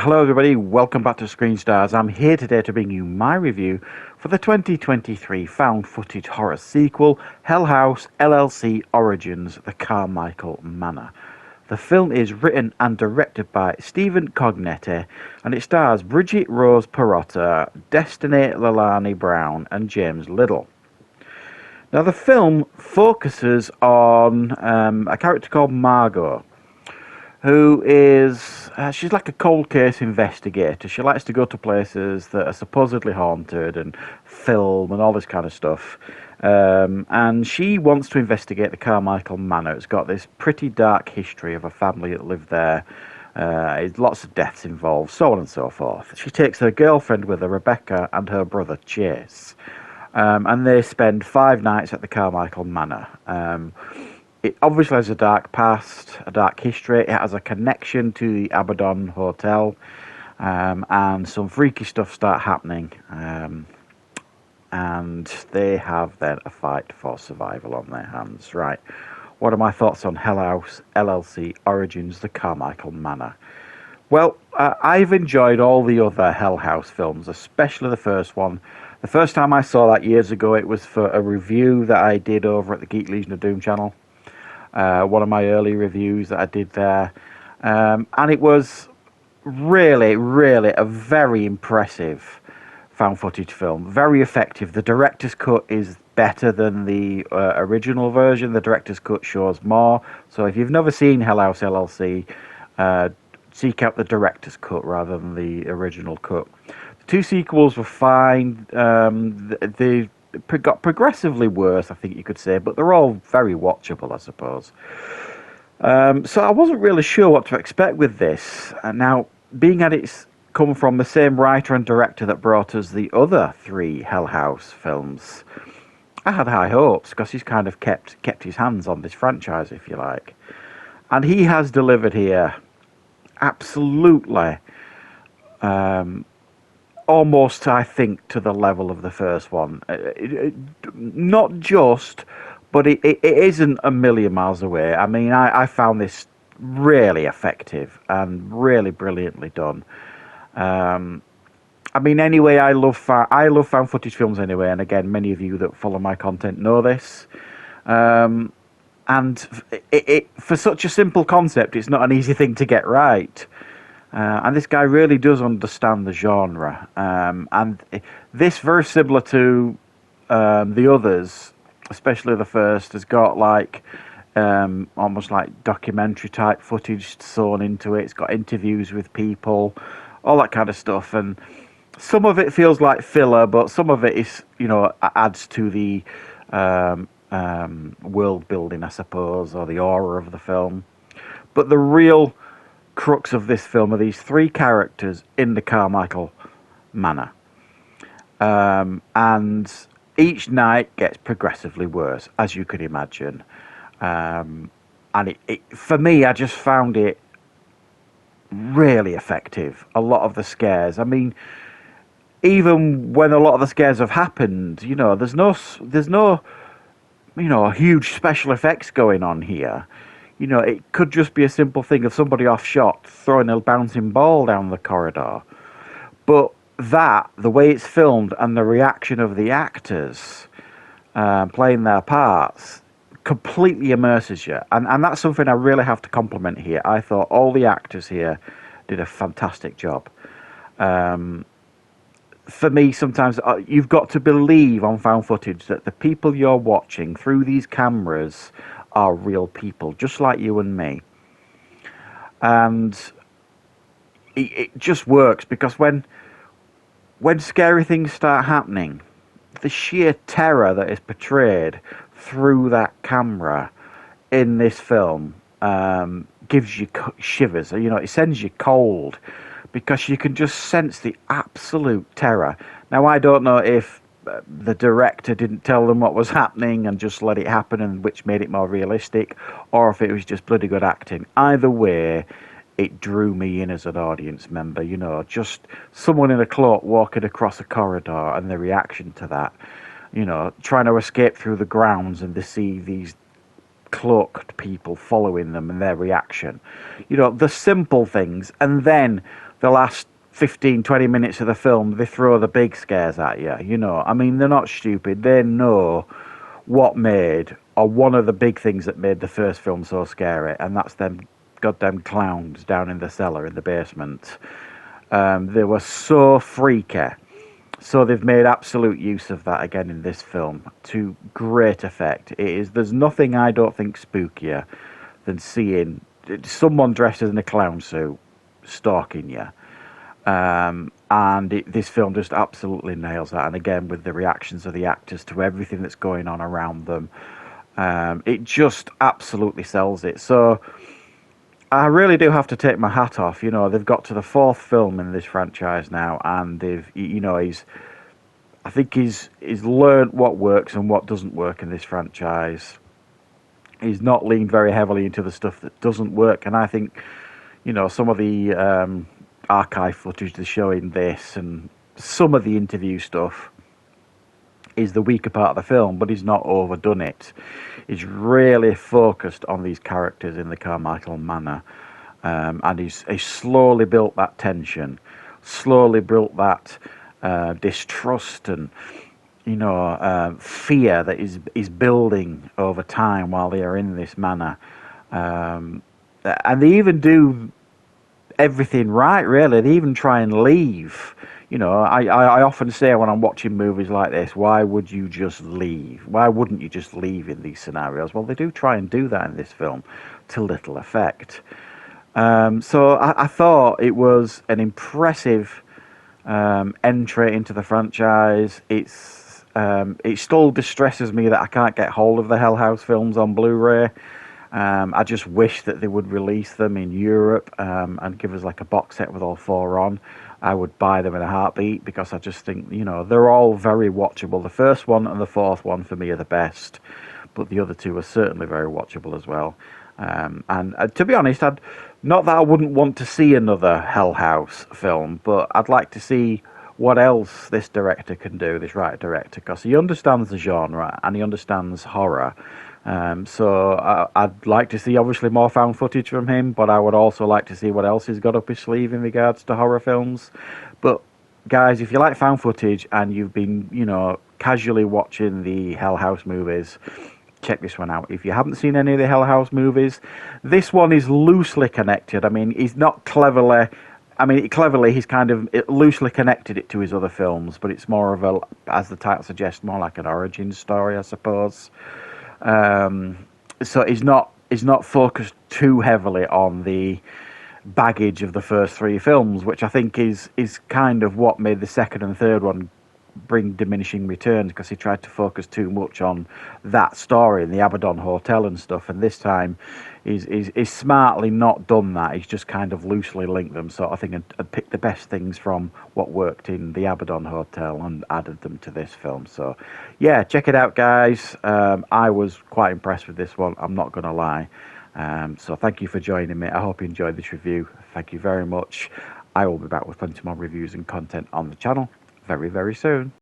Hello everybody, welcome back to Screenstars. I'm here today to bring you my review for the 2023 found footage horror sequel, Hell House LLC Origins, The Carmichael Manor. The film is written and directed by Stephen Cognetti and it stars Bridget Rose Perotta, Destiny Lalani Brown and James Liddell. Now the film focuses on a character called Margot, who is, she's like a cold case investigator. She likes to go to places that are supposedly haunted and film and all this kind of stuff. And she wants to investigate the Carmichael Manor. It's got this pretty dark history of a family that lived there. Lots of deaths involved, so on and so forth. She takes her girlfriend with her, Rebecca, and her brother, Chase. And they spend 5 nights at the Carmichael Manor. It obviously has a dark past, a dark history. It has a connection to the Abaddon Hotel, and some freaky stuff start happening. And they have then a fight for survival on their hands. Right, what are my thoughts on Hell House LLC Origins, The Carmichael Manor? Well, I've enjoyed all the other Hell House films, especially the first one. The first time I saw that years ago, it was for a review that I did over at the Geek Legion of Doom channel. One of my early reviews that I did there, and it was really a very impressive found footage film, very effective. The director's cut is better than the original version. The director's cut shows more, so if you've never seen Hell House LLC, seek out the director's cut rather than the original cut. The 2 sequels were fine. They got progressively worse, I think you could say, but they're all very watchable, I suppose. So I wasn't really sure what to expect with this. Now, being that it's come from the same writer and director that brought us the other 3 Hell House films, I had high hopes because he's kind of kept his hands on this franchise, if you like. And he has delivered here absolutely, almost, I think, to the level of the first one. Not just, but it isn't a million miles away. I mean, I found this really effective and really brilliantly done. I mean, anyway, I love found footage films anyway, and again, many of you that follow my content know this. And for such a simple concept, it's not an easy thing to get right. And this guy really does understand the genre. And this, very similar to the others, especially the first, has got like almost like documentary type footage sewn into it. It's got interviews with people, all that kind of stuff. And some of it feels like filler, but some of it is, adds to the world building, I suppose, or the aura of the film. But the real crux of this film are these 3 characters in the Carmichael Manor, and each night gets progressively worse, as you can imagine. And for me, I just found it really effective. A lot of the scares, I mean, even when a lot of the scares have happened, there's no huge special effects going on here. It could just be a simple thing of somebody off shot throwing a bouncing ball down the corridor. But the way it's filmed and the reaction of the actors playing their parts completely immerses you. And that's something I really have to compliment here. I thought all the actors here did a fantastic job. For me, sometimes you've got to believe on found footage that the people you're watching through these cameras are real people, just like you and me. And it just works because when scary things start happening, the sheer terror that is portrayed through that camera in this film gives you shivers. It sends you cold because you can just sense the absolute terror. Now, I don't know if the director didn't tell them what was happening and just let it happen, and which made it more realistic, or if it was just bloody good acting. Either way, it drew me in as an audience member. Just someone in a cloak walking across a corridor and the reaction to that, trying to escape through the grounds and to see these cloaked people following them and their reaction. The simple things, and then the last 15, 20 minutes of the film, they throw the big scares at you. You know, I mean, they're not stupid. They know what made, or one of the big things that made the first film so scary, and that's them goddamn clowns down in the cellar in the basement. They were so freaky. So they've made absolute use of that again in this film to great effect. There's nothing I don't think spookier than seeing someone dressed in a clown suit stalking you. This film just absolutely nails that. And again, with the reactions of the actors to everything that's going on around them, it just absolutely sells it. So I really do have to take my hat off. You know, they've got to the fourth film in this franchise now, and I think he's learned what works and what doesn't work in this franchise. He's not leaned very heavily into the stuff that doesn't work, and I think, you know, some of the archive footage they're showing this and some of the interview stuff is the weaker part of the film, but he's not overdone it. He's really focused on these characters in the Carmichael Manor, and he's slowly built that tension, slowly built that distrust and, you know, fear that is building over time while they are in this manor. And they even do everything right, really. They even try and leave. You know, I often say when I'm watching movies like this, why would you just leave? Why wouldn't you just leave in these scenarios? Well, they do try and do that in this film, to little effect. So I thought it was an impressive entry into the franchise. It still distresses me that I can't get hold of the Hell House films on Blu-ray. I just wish that they would release them in Europe and give us like a box set with all four on. I would buy them in a heartbeat because I just think, you know, they're all very watchable. The first one and the fourth one for me are the best, but the other two are certainly very watchable as well. And to be honest, not that I wouldn't want to see another Hell House film, but I'd like to see what else this director can do, this writer-director, because he understands the genre and he understands horror. So I'd like to see obviously more found footage from him, but I would also like to see what else he's got up his sleeve in regards to horror films. But guys, if you like found footage and you've been, you know, casually watching the Hell House movies, check this one out. If you haven't seen any of the Hell House movies, this one is loosely connected. I mean, he's not cleverly... I mean, cleverly, he's kind of loosely connected it to his other films, but it's more of a, as the title suggests, more like an origin story, I suppose. So he's not focused too heavily on the baggage of the first three films, which I think is kind of what made the second and third one bring diminishing returns, because he tried to focus too much on that story and the Abaddon Hotel and stuff, and this time he's smartly not done that. He's just kind of loosely linked them. So I think I'd picked the best things from what worked in the Abaddon Hotel and added them to this film. So yeah, check it out, guys. I was quite impressed with this one, I'm not going to lie. So thank you for joining me. I hope you enjoyed this review. Thank you very much. I will be back with plenty more reviews and content on the channel very, very soon.